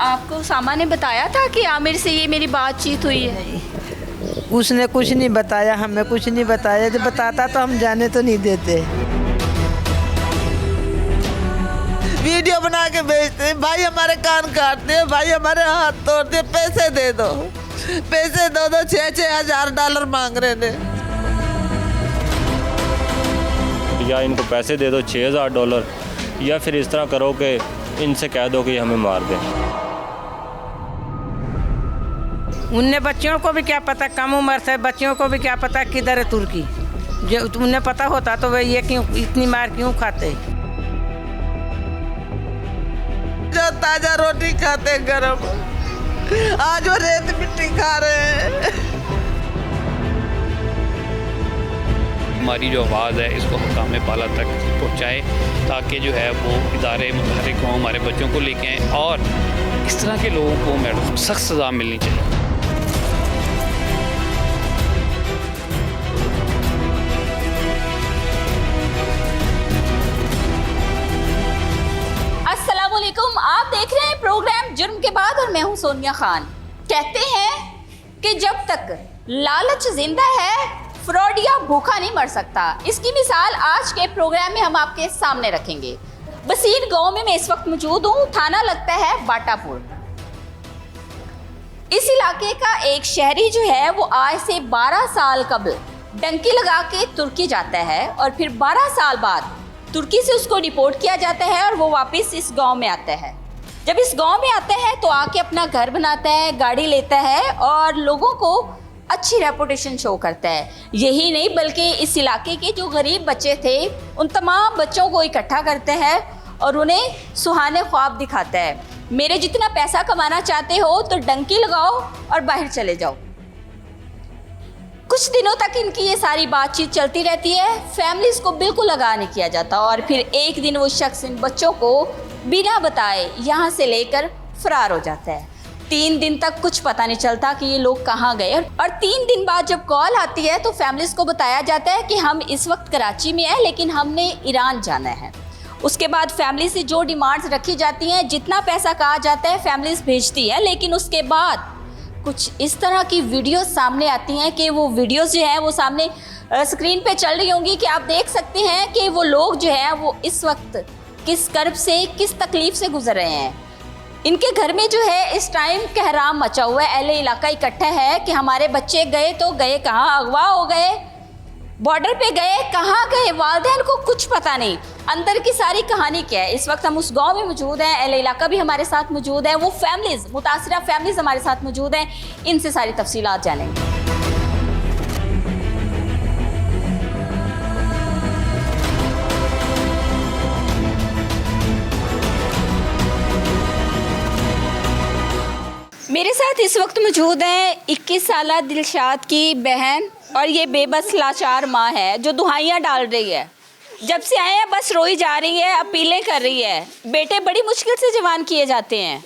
आपको सामा ने बताया था कि आमिर से ये मेरी बातचीत हुई है? उसने कुछ नहीं बताया, हमें कुछ नहीं बताया। जब बताता तो हम जाने तो नहीं देते। वीडियो बना के भेजते हैं, भाई हमारे कान काटते हैं, भाई हमारे हाथ तोड़ते हैं, पैसे दे दो, पैसे दो। 6-6 हज़ार डॉलर मांग रहे थे। या इनको पैसे दे दो $6000, या फिर इस तरह करो कि इनसे कह दो कि हमें मार दें। उनने बच्चियों को भी क्या पता, कम उम्र से बच्चियों को भी क्या पता किधर है तुर्की। जो उन्हें पता होता तो वे ये क्यों इतनी मार क्यों खाते। जो ताजा रोटी खाते गरम, आज वो रेत मिट्टी खा रहे हैं। हमारी जो आवाज़ है इसको हकाम बाला तक पहुँचाए, ताकि जो है वो इदारे मुतहरिक हों, हमारे बच्चों को लेके आएँ और इस तरह के लोगों को मैडम सख्त सज़ा मिलनी चाहिए। अस्सलामुअलैकुम, आप देख रहे हैं प्रोग्राम जुर्म के बाद और मैं हूं सोनिया खान। कहते हैं कि जब तक लालच जिंदा है फ्रॉडिया भूखा नहीं मर सकता। इसकी मिसाल आज के प्रोग्राम में हम आपके सामने रखेंगे। बसीर गांव में मैं इस वक्त मौजूद हूं, थाना लगता है बाटापुर। इस इलाके का एक शहरी जो है वो आज से 12 साल कबल डंकी लगा के तुर्की जाता है और फिर 12 साल बाद तुर्की से उसको डिपोर्ट किया जाता है और वो वापस इस गांव में आता है। जब इस गांव में आता है तो आके अपना घर बनाता है, गाड़ी लेता है और लोगों को अच्छी रेपुटेशन शो करता है। यही नहीं बल्कि इस इलाके के जो गरीब बच्चे थे उन तमाम बच्चों को इकट्ठा करता है और उन्हें सुहाने ख्वाब दिखाता है। मेरे जितना पैसा कमाना चाहते हो तो डंकी लगाओ और बाहर चले जाओ। कुछ दिनों तक इनकी ये सारी बातचीत चलती रहती है, फैमिलीज को बिल्कुल आगाह नहीं किया जाता और फिर एक दिन वो शख्स इन बच्चों को बिना बताए यहाँ से लेकर फरार हो जाता है। 3 दिन तक कुछ पता नहीं चलता कि ये लोग कहाँ गए और 3 दिन बाद जब कॉल आती है तो फैमिलीज को बताया जाता है कि हम इस वक्त कराची में हैं लेकिन हमने ईरान जाना है। उसके बाद फैमिली से जो डिमांड्स रखी जाती हैं, जितना पैसा कहा जाता है फैमिलीज भेजती है, लेकिन उसके बाद कुछ इस तरह की वीडियोस सामने आती हैं कि वो वीडियोस जो हैं वो सामने स्क्रीन पे चल रही होंगी कि आप देख सकते हैं कि वो लोग जो हैं वो इस वक्त किस कर्ब से, किस तकलीफ से गुजर रहे हैं। इनके घर में जो है इस टाइम कहराम मचा हुआ है, अहले इलाका इकट्ठा है कि हमारे बच्चे गए तो गए कहाँ, अगवा हो गए, बॉर्डर पे गए, कहाँ गए, वालिदैन को कुछ पता नहीं। अंदर की सारी कहानी क्या है। इस वक्त हम उस गांव में मौजूद हैं, अहले इलाका भी हमारे साथ मौजूद है, वो फैमिलीज, मुतासिरा फैमिलीज हमारे साथ मौजूद हैं, इनसे सारी तफसीलात जानेंगे। मेरे साथ इस वक्त मौजूद हैं 21 साला दिलशाद की बहन और ये बेबस लाचार माँ है जो दुहाइयाँ डाल रही है। जब से आए हैं बस रोई जा रही है, अपीलें कर रही है। बेटे बड़ी मुश्किल से जवान किए जाते हैं।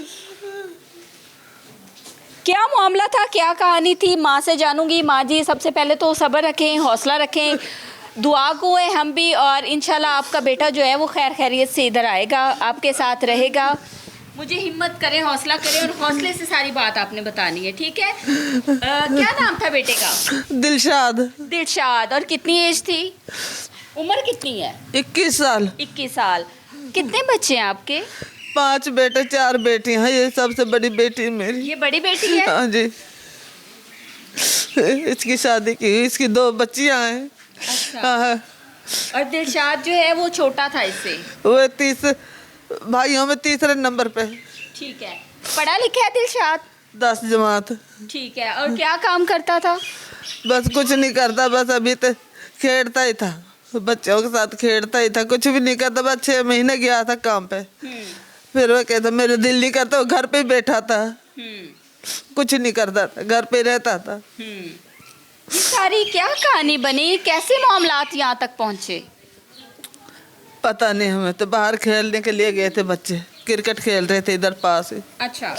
क्या मामला था, क्या कहानी थी, माँ से जानूंगी। माँ जी सबसे पहले तो सब्र रखें, हौसला रखें, दुआ को है हम भी और इंशाल्लाह आपका बेटा जो है वो खैर खैरियत से इधर आएगा, आपके साथ रहेगा। मुझे हिम्मत करें, हौसला करें और हौसले से सारी बात आपने बतानी है, ठीक है? क्या नाम था बेटे का? दिलशाद। दिलशाद। और कितनी एज थी, उम्र कितनी है? 21 साल। 21 साल। कितने बच्चे हैं आपके? 5 बेटे 4 बेटियां हैं। ये सबसे बड़ी बेटी मेरी। ये बड़ी बेटी है? हाँ जी, इसकी शादी की, इसकी 2 बच्चियां हैं। अच्छा। हाँ। और दिलशाद जो है वो छोटा था इससे? वो 30 भाइयों में तीसरे नंबर पे। ठीक है। पढ़ा लिखा है दिलशाद? 10 जमात। ठीक है। और क्या काम करता था? बस कुछ नहीं करता, बस अभी तक खेलता ही था, बच्चों के साथ खेलता ही था, कुछ भी नहीं करता। बस 6 महीने गया था काम पे, फिर वो कहता मेरे दिल नहीं करता, वो घर पे बैठा था, कुछ नहीं करता था, घर पे रहता था। ये सारी क्या कहानी बनी, कैसे मामलात यहाँ तक पहुँचे? पता नहीं, हमें तो बाहर खेलने के लिए गए थे, बच्चे क्रिकेट खेल रहे थे इधर पास ही। अच्छा।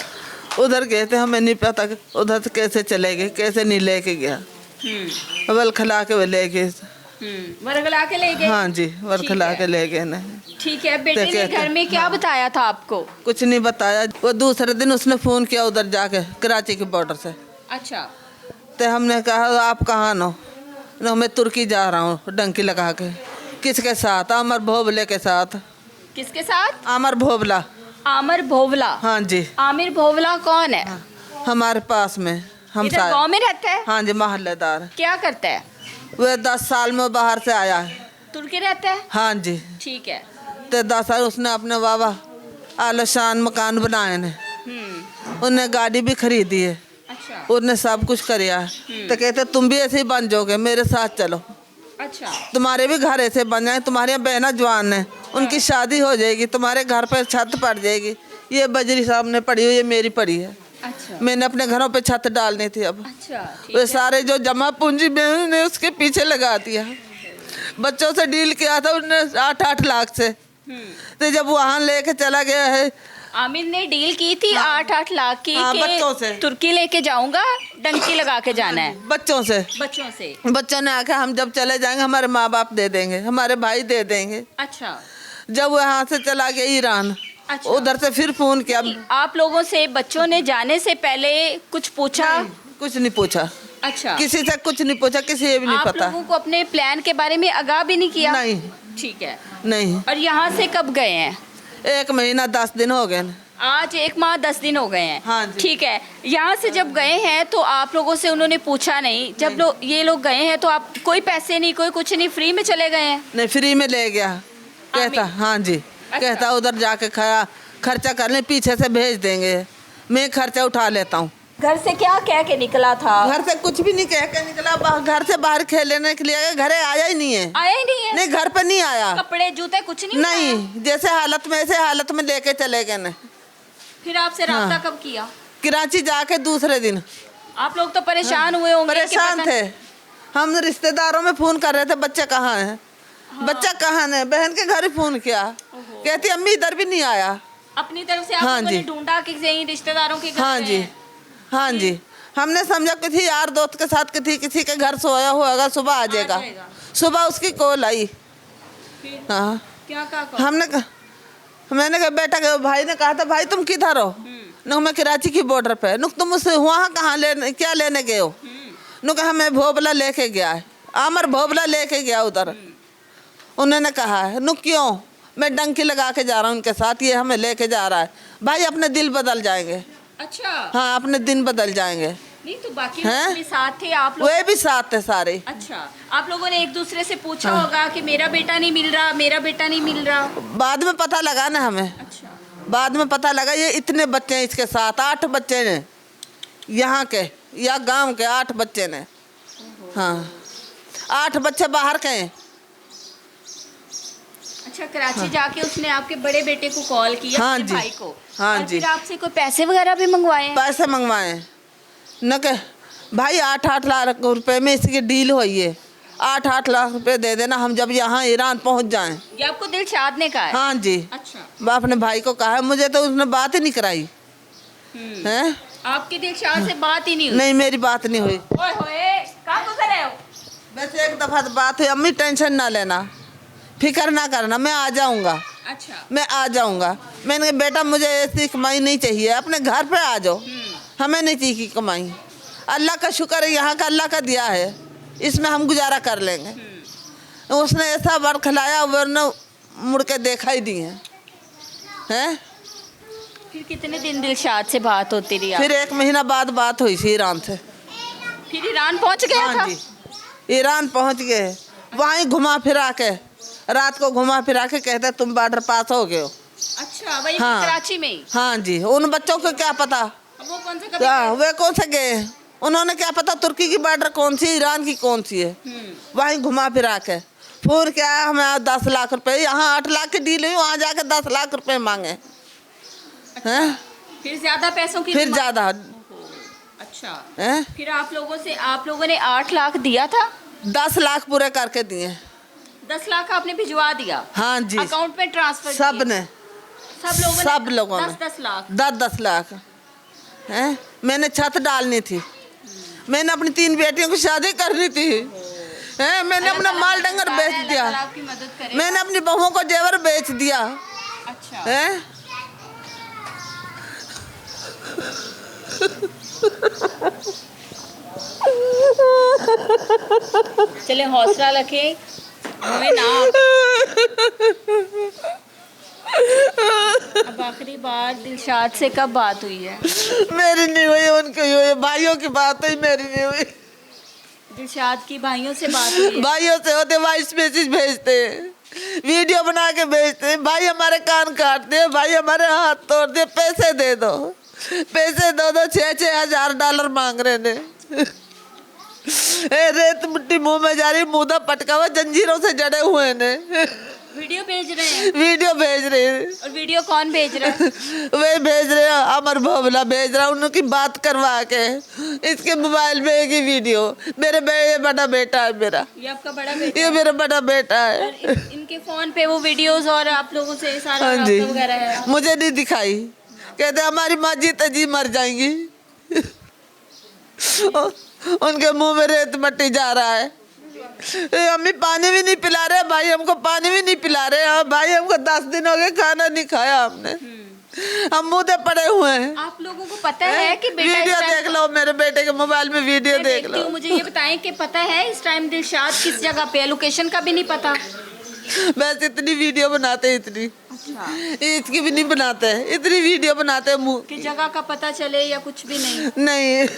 उधर गए थे, हमें नहीं पता उधर से कैसे चले गए, कैसे नहीं लेके गया, बल खिला के वो ले गए। वर्गला के ले गए। हाँ जी, वर्खला ठीक के है। ले गए ना। ठीक है, बेटे तो ने कहते- घर में क्या बताया था आपको? कुछ नहीं बताया। वो दूसरे दिन उसने फ़ोन किया उधर जाके कराची के बॉर्डर से। अच्छा। तो हमने कहा आप कहाँ नो? ना मैं तुर्की जा रहा हूँ डंकी लगा के। किसके साथ? अमर भोबले के साथ। किसके साथ? अमर भोबला। आमिर भोवला। हाँ जी, आमिर भोवला कौन है? हमारे पास में हम इधर गांव में रहता है? हाँ जी, मोहल्लेदार। क्या करता है? वह 10 साल में बाहर से आया है। तुर्की रहता है? हाँ जी, ठीक है। तो 10 साल उसने अपने बाबा आलिशान मकान बनाए ने। उन्हें गाड़ी भी खरीदी है। अच्छा। उन्हें सब कुछ कराया। तो कहते तुम भी ऐसे ही बन जाओगे, मेरे साथ चलो, अच्छा। तुम्हारे भी घर ऐसे बन जाए। तुम्हारी बहना जवान है, उनकी शादी हो जाएगी, तुम्हारे घर पर छत पड़ जाएगी। ये बजरी सामने पड़ी हुई, ये मेरी पड़ी है। अच्छा। मैंने अपने घरों पे छत डालनी थी। अब अच्छा। ठीक वे है। सारे जो जमा पूंजी मैंने उसके पीछे लगा दिया। बच्चों से डील किया था उन्होंने 8-8 लाख से। तो जब वहाँ लेके चला गया है, आमिर ने डील की थी 8-8 लाख की हाँ, कि बच्चों से। तुर्की लेके जाऊंगा, डंकी लगा के जाना है। बच्चों से बच्चों ने आके हम जब चले जाएंगे हमारे माँ बाप दे देंगे, हमारे भाई दे देंगे। अच्छा। जब वो यहाँ से चला गया ईरान, अच्छा। उधर से फिर फोन किया। आप लोगों से बच्चों ने जाने से पहले कुछ पूछा? कुछ नहीं पूछा, अच्छा। किसी से कुछ नहीं पूछा, किसी ये भी नहीं आप पता। लोगों को अपने प्लान के बारे में आगाह भी नहीं किया? नहीं। ठीक है। नहीं, और यहाँ से कब गए हैं? 1 महीना 10 दिन हो गए। आज 1 माह 10 दिन हो गए हैं। हाँ जी। ठीक है। यहाँ से जब गए हैं तो आप लोगों से उन्होंने पूछा नहीं? जब ये लोग गए हैं तो आप कोई पैसे नहीं, कोई कुछ नहीं, फ्री में चले गए हैं? नहीं, फ्री में ले गया। कहता हाँ जी, कहता उधर जाके खर्चा कर ले, पीछे से भेज देंगे, मैं खर्चा उठा लेता हूँ। घर से क्या कह के निकला था? घर से कुछ भी नहीं कह के निकला। घर से बाहर खेलने के लिए घरे आया ही नहीं है। आया ही नहीं है? नहीं, घर पे नहीं आया। कपड़े जूते कुछ नहीं? नहीं, जैसे हालत में ऐसे हालत में लेके चले गए न। फिर आपसे राब्ता हाँ। कब किया? कराची जाके दूसरे दिन। आप लोग तो परेशान हुए होंगे कि परेशान पता- थे। हम रिश्तेदारों में फोन कर रहे थे, बच्चा कहाँ है, बच्चा कहाँ है। बहन के घर ही फोन किया, कहती अम्मी इधर भी नहीं आया। अपनी तरफ से आप हाँ लोगों ने जी। ढूंढा कि कहीं रिश्तेदारों के घर हाँ गए जी, हैं? हाँ जी। हमने समझा किसी यार दोस्त के साथ किसी के घर सोया होगा, सुबह आ जाएगा। सुबह उसकी कॉल आई। फिर हाँ, क्या कहा? मैंने कहा बेटा के भाई ने कहा था भाई तुम किधर हो? नुक मैं कराची की बॉर्डर पे। नुक तुम उससे वहाँ कहाँ लेने क्या लेने गए हो? नुक हमें भोबला लेके गया है, आमर भोबला लेके गया उधर। उन्होंने कहा है नुक क्यों? मैं डंकी लगा के जा रहा हूँ उनके साथ, ये हमें लेके जा रहा है। भाई अपने दिल बदल जाएंगे। अच्छा। हाँ, अपने दिन बदल जाएंगे। नहीं तो बाकी हैं? लोग भी साथ थे आप लोग? वे भी साथ थे सारे। अच्छा। आप लोगों ने एक दूसरे से पूछा होगा कि मेरा बेटा नहीं मिल रहा, मेरा बेटा नहीं मिल रहा? बाद में पता लगा ना हमें। अच्छा। बाद में पता लगा ये इतने बच्चे हैं इसके साथ, 8 बच्चे ने यहाँ के या गांव के 8 बच्चे ने। हाँ, 8 बच्चे बाहर के हैं। अच्छा, कराची जाके उसने आपके बड़े बेटे को कॉल किया, हाँ अपने जी। भाई को? हाँ और जी। फिर आपसे कोई पैसे वगैरह भी मंगवाए हैं? पैसे मंगवाए न के भाई 8-8 लाख रुपए में इसकी डील हुई है। 8-8 लाख रुपए दे देना, हम जब यहाँ ईरान पहुँच जाएं। ये आपको दिलशाद ने कहा है? हाँ जी, अच्छा। अपने भाई को कहा है, मुझे तो उसने बात ही नहीं कराई है। आपकी दिलशाद से बात ही नहीं हुई? नहीं, मेरी बात नहीं हुई। ओए होए, कहाँ गुजर रहे हो? वैसे एक दफ़ा तो बात हुई, अम्मी टेंशन ना लेना, फिक्र ना करना, मैं आ जाऊँगा, अच्छा। मैं आ जाऊँगा। मैंने कहा बेटा मुझे ऐसी कमाई नहीं चाहिए, अपने घर पे आ जाओ, हमें नहीं चाहिए कमाई। अल्लाह का शुक्र है, यहाँ का अल्लाह का दिया है, इसमें हम गुजारा कर लेंगे। उसने ऐसा बार खिलाया, वरना मुड़ के देखा ही नहीं है। हैं? फिर कितने दिन दिलशाद से बात होती रही? फिर 1 महीना बाद बात हुई थी ईरान से। फिर ईरान पहुंच गया था? हाँ जी, ईरान पहुँच गए। वहीं घुमा फिरा के, रात को घुमा फिरा के कहते तुम बॉर्डर पास हो गए हो। अच्छा, वही हाँ। कराची में ही? हाँ जी, उन बच्चों को क्या पता, अब वो कौन से कभी वे कौन से गए, उन्होंने क्या पता तुर्की की बॉर्डर कौन सी, ईरान की कौन सी है। वहीं घुमा फिरा के फोन क्या है, हमें 10 लाख रुपए, यहाँ 8 लाख की डील हुई, वहाँ जाके 10 लाख रुपए मांगे हैं। फिर ज्यादा पैसों की फिर डिमांड- ज़्यादा अच्छा। हैं, फिर आप लोगों ने 8 लाख दिया था? 10 लाख पूरे करके दिए। 10 लाख आपने भिजवा दिया? हाँ जी, अकाउंट में ट्रांसफर सब किए? ने, सब लोगों ने 10 ने 10 लाख? 10 लाख हैं। मैंने छत डालनी थी, मैंने अपनी 3 बेटियों की शादी करनी थी, है, मैंने अपना माल डंगर बेच दिया, आपकी मदद करे। मैंने अपनी बहुओं को जेवर बेच दिया अच्छा। है। चले हौसला रखे, हमें ना। अब आखिरी बार दिलशाद से कब बात हुई है? मेरी नहीं हुई, उनकी हुई, भाइयों की बात हुई, मेरी नहीं हुई। दिलशाद की भाइयों से बात हुई है? भाइयों से होते, वॉइस मैसेज भेजते हैं, वीडियो बना के भेजते हैं, भाई हमारे कान काटते हैं, भाई हमारे हाथ तोड़ दे, पैसे दे दो, पैसे दो, 6-6 हज़ार डॉलर मांग रहे ने। रेत मिट्टी मुंह में जा रही, मुँह पटका हुआ, जंजीरों से जड़े हुए ने। वीडियो भेज रहे हैं? वीडियो भेज रहे हैं। और वीडियो कौन भेज रहा है? वे भेज रहे हैं, अमर भोबला भेज रहा, उनकी बात करवा के इसके मोबाइल में एक ही वीडियो। मेरे ये बड़ा बेटा है मेरा, ये आपका बड़ा बेटा? ये मेरा बड़ा बेटा है। और इनके फोन पे वो वीडियोस और आप लोगों से सारा हाँ जी, राब्ता वगैरह है? मुझे नहीं दिखाई, कहते हमारी माँ जीते जी मर जाएंगी। उनके मुंह में रेत मट्टी जा रहा है। हमें पानी भी नहीं पिला रहे भाई, हमको पानी भी नहीं पिला रहे। हाँ भाई, हमको 10 दिन हो गए खाना नहीं खाया हमने, हम मुँह पड़े हुए हैं। आप लोगों को पता है कि बेटा वीडियो देख लो, मेरे बेटे के मोबाइल में वीडियो देख लो। मुझे ये बताएं कि पता है इस टाइम दिलशाद किस जगह पे है? लोकेशन का भी नहीं पता? बस इतनी वीडियो बनाते हैं, इतनी इसकी भी नहीं बनाते, इतनी वीडियो बनाते हैं मुँह कि जगह का पता चले या कुछ भी नहीं? नहीं।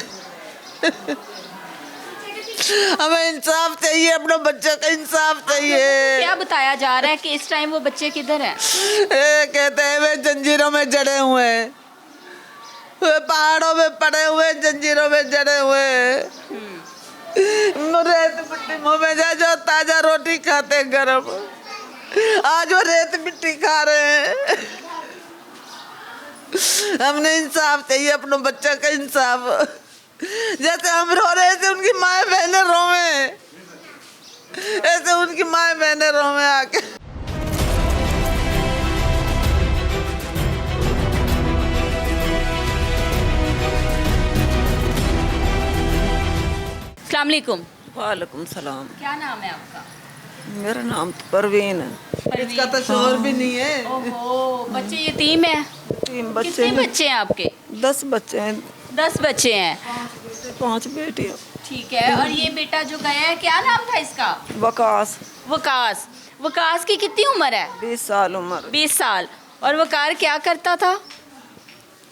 हमें इंसाफ चाहिए, अपने बच्चों का इंसाफ चाहिए। क्या बताया जा रहा है कि इस टाइम वो बच्चे किधर हैं? कहते हैं वे जंजीरों में जड़े हुए हैं, वे पहाड़ों में पड़े हुए, जंजीरों में जड़े हुए हैं। रेत मिट्टी मुँह में जा, जो ताजा रोटी खाते हैं गरम, आज वो रेत मिट्टी खा रहे हैं। हमने इंसाफ चाहिए, अपने बच्चों का इंसाफ। जैसे हम रो रहे थे, उनकी माँ बहनें रोवे, ऐसे उनकी माँ बहनें रोवे आके। अस्सलाम वालेकुम। वालेकुम सलाम। क्या नाम है आपका? मेरा नाम तो परवीन है। इसका तो शोर भी नहीं है। ओहो, बच्चे यतीम है? 3 बच्चे कितने हैं। बच्चे हैं आपके? 10 बच्चे हैं। 10 बच्चे हैं, 5 बेटियां। ठीक है। और ये बेटा जो गया है, क्या नाम था इसका? वकास। वकास। वकास की कितनी उम्र है? 20 साल उम्र। 20 साल। और वकार क्या करता था?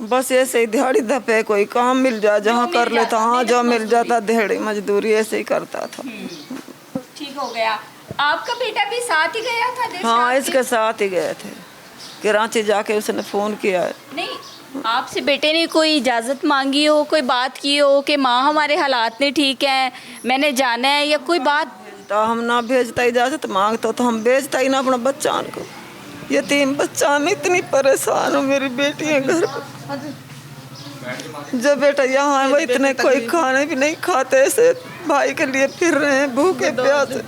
बस ऐसे ही दिहाड़ी धपे, कोई काम मिल जाए जहाँ कर लेता, हाँ जो मिल जाता, दिहाड़ी मजदूरी ऐसे ही करता था। ठीक हो गया। आपका बेटा भी साथ ही गया था? हाँ, इसके साथ ही गए थे, कराची जाके उसने फ़ोन किया है। नहीं, आपसे बेटे ने कोई इजाज़त मांगी हो, कोई बात की हो कि माँ हमारे हालात नहीं ठीक हैं, मैंने जाना है, या कोई बात? तो हम ना भेजता, इजाज़त मांगता तो हम भेजता ही ना अपना बच्चा को। यतीम बच्चा, मैं इतनी परेशान हूँ, मेरी बेटी है घर पर। जब बेटा यहाँ है वो इतने कोई खाने भी नहीं खाते, ऐसे भाई के लिए फिर रहे हैं भूखे प्यासे।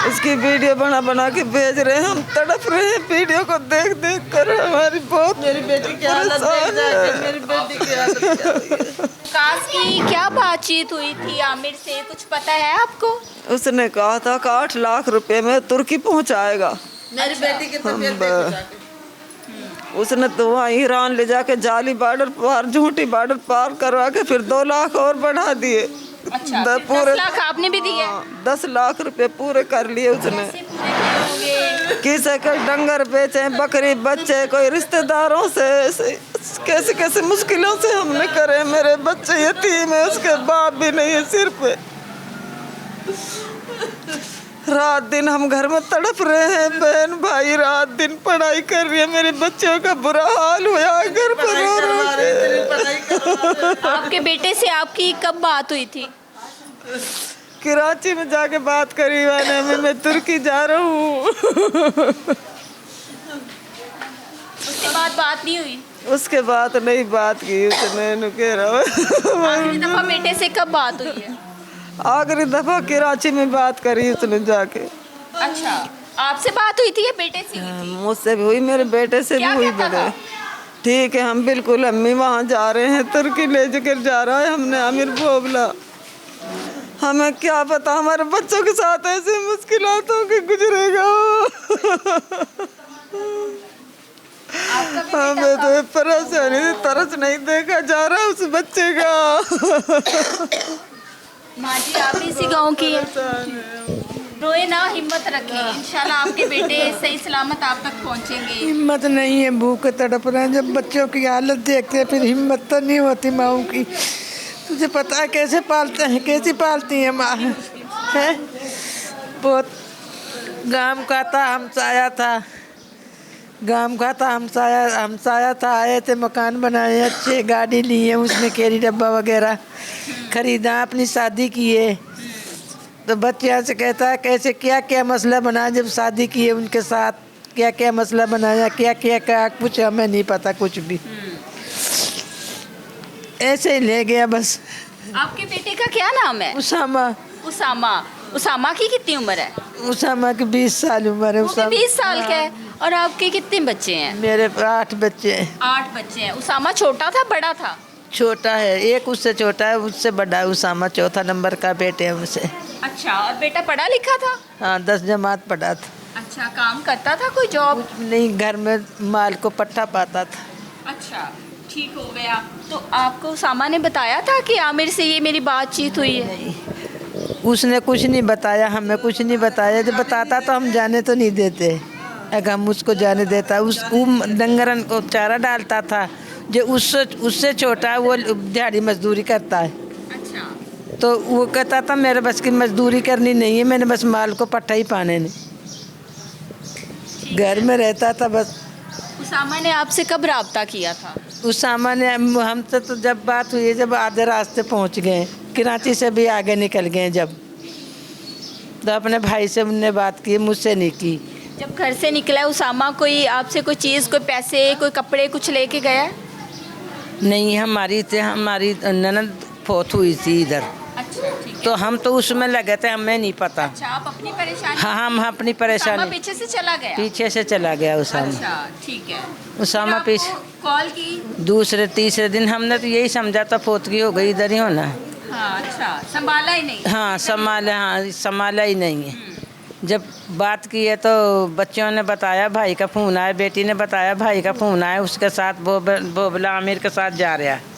इसकी वीडियो बना बना के भेज रहे हैं, हम तड़प रहे हैं वीडियो को देख देख कर। हमारी बहुत, मेरी बेटी की हालत है, मेरी बेटी की हालत क्या हुई है। काश की क्या बातचीत हुई थी आमिर से, कुछ पता है आपको? उसने कहा था कि 8 लाख रुपए में तुर्की पहुंचाएगा। मेरी बेटी की उसने तो वहाँ ईरान ले जाके जाली बॉर्डर पार, झूठी बॉर्डर पार करवा के फिर 2 लाख और बढ़ा दिए। अच्छा, पूरे 10 लाख आपने भी दिए? 10 लाख रुपए पूरे कर लिए उसने। किसे के डंगर बेचे, बकरी बच्चे, कोई रिश्तेदारों से, कैसे कैसे मुश्किलों से हमने करे। मेरे बच्चे यतीम है, उसके बाप भी नहीं है सिर पे। रात दिन हम घर में तड़प रहे हैं, बहन भाई रात दिन पढ़ाई कर रही है, मेरे बच्चों का बुरा हाल हुआ घर पर। आपके बेटे से आपकी कब बात हुई थी? कराची में जाके बात करी मैंने, मैं तुर्की जा रहा हूँ। उसके बाद बात नहीं हुई? उसके बाद नहीं बात की उसने, कह रहा आखिरी दफा बेटे से कब बात हुई है? आखिरी दफा कराची में बात करी उसने जाके। अच्छा, आपसे बात हुई थी या बेटे से हुई थी? मुझसे भी हुई, मेरे बेटे से भी क्या हुई। कहता बड़े था? ठीक है, हम बिल्कुल अम्मी वहाँ जा रहे हैं, तुर्की ले जाकर जा रहा है हमने आमिर भोबला। हमें क्या पता हमारे बच्चों के साथ ऐसी मुश्किलातों के गुजरेगा। हमें तो परेशानी से तरस नहीं देखा जा रहा उस बच्चे का। माँ जी आप भी इसी गाँव की है। रोए ना, हिम्मत रखें, इंशाल्लाह आपके बेटे सही सलामत आप तक पहुँचेंगे। हिम्मत नहीं है, भूख तड़प रहे हैं। जब बच्चों की हालत देखते हैं फिर हिम्मत तो नहीं होती माओं की। तुझे पता है कैसे पालते हैं, कैसी पालती है माँ है। बहुत गांव का था, हमसाया था, गांव का था, हमसाया था। आए थे, मकान बनाए अच्छे, गाड़ी ली है, उसने कैरी डब्बा वगैरह खरीदा, अपनी शादी की है। तो बच्चे से कहता है कैसे क्या क्या मसला बनाया, जब शादी की है उनके साथ क्या क्या मसला बनाया, क्या क्या क्या कुछ हमें नहीं पता कुछ भी। ऐसे ही ले गया बस। आपके बेटे का क्या नाम है? उसामा। उसामा। उसामा की कितनी उम्र है? उसामा की 20 साल उम्र है। वो भी 20 साल का है। और आपके कितने बच्चे हैं? मेरे 8 बच्चे हैं। 8 बच्चे हैं। उसामा छोटा था बड़ा था? छोटा है, एक उससे छोटा है, उससे बड़ा है। उसामा 4था नंबर का बेटे है उनसे। अच्छा, और बेटा पढ़ा लिखा था? हाँ 10 जमात पढ़ा था। अच्छा, काम करता था कोई जॉब? नहीं, घर में माल को पट्टा पाता था। अच्छा, ठीक हो गया। तो आपको उसामा ने बताया था कि आमिर से ये मेरी बातचीत हुई है? उसने कुछ नहीं बताया, हमें कुछ नहीं बताया। जब बताता तो हम जाने तो नहीं देते, अगर हम उसको जाने देता। उस डंगरन को चारा डालता था, जो उससे छोटा है वो दिहाड़ी मजदूरी करता है। अच्छा, तो वो कहता था मेरे बस की मजदूरी करनी नहीं है, मैंने बस माल को पट्टा ही पाने नहीं। घर में रहता था बस। उसामा ने आपसे कब राब्ता किया था? उसामा ने हमसे तो जब बात हुई, जब आधे रास्ते पहुंच गए, कराची से भी आगे निकल गए जब, तो अपने भाई से उनने बात की, मुझसे नहीं की। जब घर से निकला उसामा, कोई आपसे कोई चीज़, कोई पैसे, कोई कपड़े कुछ लेके गया? नहीं, हमारी ननद फौत हुई थी इधर। अच्छा, ठीक है। तो हम तो उसमें लगे थे, हमें नहीं पता। अच्छा, आप अपनी परेशानी? हाँ, हम अपनी उसामा परेशानी पीछे से चला गया? पीछे से चला गया उसामा। अच्छा, ठीक है। उसामा फिर पीछे आपको कॉल की? दूसरे तीसरे दिन हमने तो यही समझा था फोतगी हो गई, इधर ही होना है। हाँ, अच्छा, संभाला ही नहीं? हाँ संभाला ही नहीं है। जब बात की है तो बच्चों ने बताया, भाई का फ़ोन आया, बेटी ने बताया भाई का फ़ोन आया, उसके साथ बोबला आमिर के साथ जा रहा है।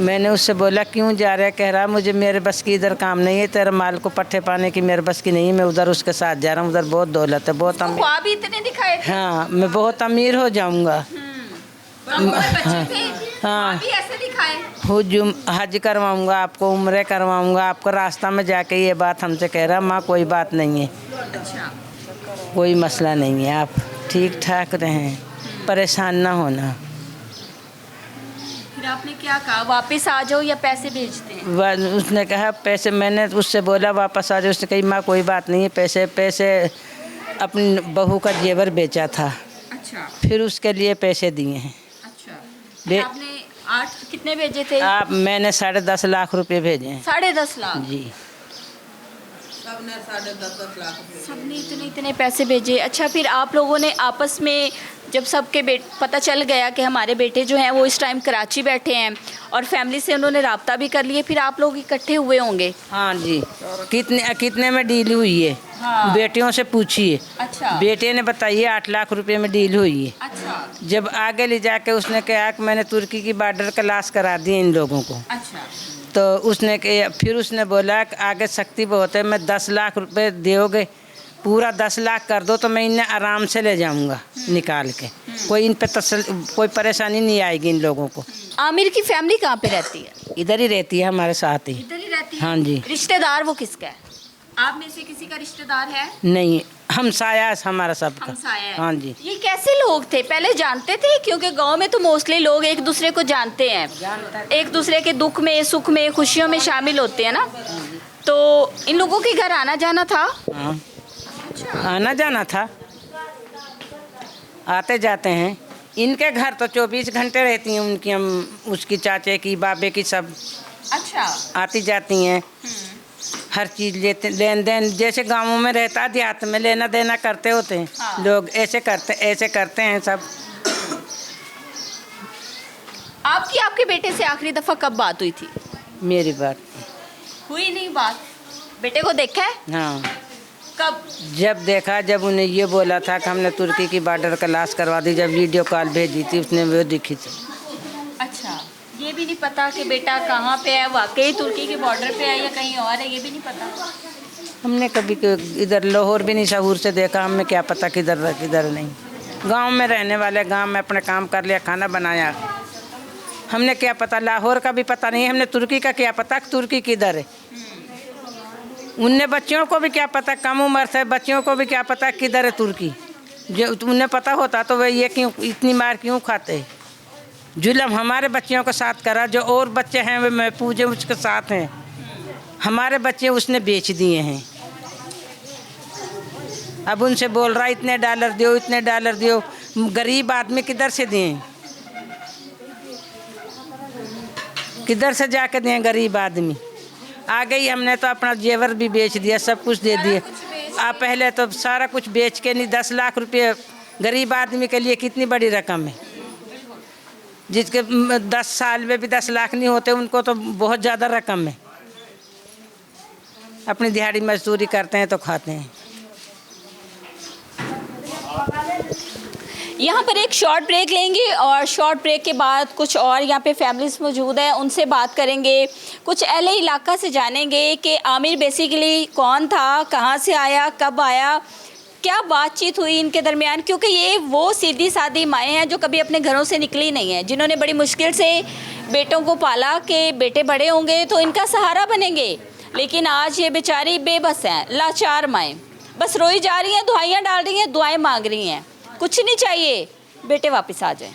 मैंने उससे बोला क्यों जा रहा है? कह रहा मुझे मेरे बस की इधर काम नहीं है, तेरे माल को पट्टे पाने की मेरे बस की नहीं है, मैं उधर उसके साथ जा रहा हूँ, उधर बहुत दौलत है, बहुत अमीर। ख्वाब ही इतने दिखाए थे? हाँ, मैं बहुत अमीर हो जाऊँगा। बच्चे थे? हाँ। ख्वाब ही ऐसे दिखाए? हुजूम हज करवाऊँगा आपको, उम्रे करवाऊँगा आपको। रास्ता में जाके ये बात हमसे कह रहा, माँ कोई बात नहीं है, अच्छा, कोई मसला नहीं है, आप ठीक ठाक रहें, परेशान ना होना। फिर आपने क्या कहा, वापस आ जाओ या पैसे भेजते हैं? उसने कहा पैसे, मैंने उससे बोला वापस आ जाओ। उसने कही माँ कोई बात नहीं है, पैसे अपनी बहू का जेवर बेचा था, अच्छा, फिर उसके लिए पैसे दिए हैं। अच्छा। बे- आपने 8 कितने भेजे थे? मैंने 10.5 लाख रुपए भेजे हैं। 10.5 लाख? जी, सबने 10.5 लाख सबने इतने पैसे भेजे। अच्छा, फिर आप लोगों ने आपस में जब सबके पता चल गया कि हमारे बेटे जो हैं वो इस टाइम कराची बैठे हैं और फैमिली से उन्होंने राब्ता भी कर लिए, फिर आप लोग इकट्ठे हुए होंगे? हाँ जी। कितने में डील हुई है? हाँ। बेटियों से पूछिए। अच्छा, बेटे ने बताइए 8 लाख रुपए में डील हुई है। अच्छा, जब आगे ले जाके उसने कहा कि मैंने तुर्की की बॉर्डर क्लास करा दी इन लोगों को, अच्छा, तो फिर उसने बोला कि आगे सख्ती बहुत है, मैं 10 लाख रुपए दोगे, पूरा 10 लाख कर दो तो मैं इन्हें आराम से ले जाऊंगा निकाल के, कोई इन पे कोई परेशानी नहीं आएगी इन लोगों को। आमिर की फैमिली कहाँ पे रहती है? इधर ही रहती है हमारे साथ ही। इधर ही रहती है? हाँ जी। रिश्तेदार वो किसका है? आप में से किसी का रिश्तेदार है? नहीं, हमसाया है हमारा सबका। हमसाया है? हाँ जी। ये कैसे लोग थे, पहले जानते थे? क्योंकि गांव में तो मोस्टली लोग एक दूसरे को जानते हैं, एक दूसरे के दुख में, सुख में, खुशियों में शामिल होते हैं ना। तो इन लोगों के घर आना जाना था? हाँ, आना जाना था, आते जाते हैं। इनके घर तो 24 घंटे रहती हैं उनकी, उसकी चाचे की, बाबे की, सब अच्छा, आती जाती हैं। हर चीज़ लेते, लेन देन जैसे गांवों में रहता है, देहात में लेना देना करते होते हैं। हाँ। लोग ऐसे करते हैं सब। आपकी आपके बेटे से आखिरी दफ़ा कब बात हुई थी? मेरी बात हुई नहीं बात? बेटे को देखा है? हाँ, कब? जब देखा, जब उन्हें ये बोला था कि हमने तुर्की की बॉर्डर क्लास करवा दी, जब वीडियो कॉल भेजी थी उसने वो दिखी थी। अच्छा, ये भी नहीं पता कि बेटा कहाँ पे है, वाकई तुर्की के बॉर्डर पे है या कहीं और है, ये भी नहीं पता? हमने कभी इधर लाहौर भी नहीं शहूर से देखा, हमें क्या पता किधर किधर नहीं। गांव में रहने वाले, गांव में अपने काम कर लिया, खाना बनाया, हमने क्या पता, लाहौर का भी पता नहीं, हमने तुर्की का क्या पता कि तुर्की किधर है। उनने बच्चियों को भी क्या पता, कम उम्र से बच्चियों को भी क्या पता किधर है तुर्की। जो उन्हें पता होता तो वे ये क्यों इतनी मार क्यों खाते। जुल्म हमारे बच्चियों के साथ करा, जो और बच्चे हैं वे मैं पूजे उसके साथ हैं, हमारे बच्चे उसने बेच दिए हैं। अब उनसे बोल रहा इतने डॉलर दो, इतने डॉलर दो, गरीब आदमी किधर से दें, किधर से जाके दें गरीब आदमी। आ गई, हमने तो अपना जेवर भी बेच दिया, सब कुछ दे दिया। आप पहले तो सारा कुछ बेच के नहीं, 10 लाख रुपये गरीब आदमी के लिए कितनी बड़ी रकम है। जिसके 10 साल में भी 10 लाख नहीं होते उनको तो बहुत ज़्यादा रकम है। अपनी दिहाड़ी मजदूरी करते हैं तो खाते हैं। यहाँ पर एक शॉर्ट ब्रेक लेंगे और शॉर्ट ब्रेक के बाद कुछ और यहाँ पे फैमिलीज मौजूद हैं, उनसे बात करेंगे, कुछ अहले इलाका से जानेंगे कि आमिर बेसिकली कौन था, कहाँ से आया, कब आया, क्या बातचीत हुई इनके दरमियान, क्योंकि ये वो सीधी सादी माएँ हैं जो कभी अपने घरों से निकली नहीं हैं, जिन्होंने बड़ी मुश्किल से बेटों को पाला कि बेटे बड़े होंगे तो इनका सहारा बनेंगे, लेकिन आज ये बेचारी बेबस हैं, लाचार माएँ, बस रोई जा रही हैं, दुआइयाँ डाल रही हैं, दुआएं मांग रही हैं, कुछ नहीं चाहिए, बेटे वापस आ जाएं।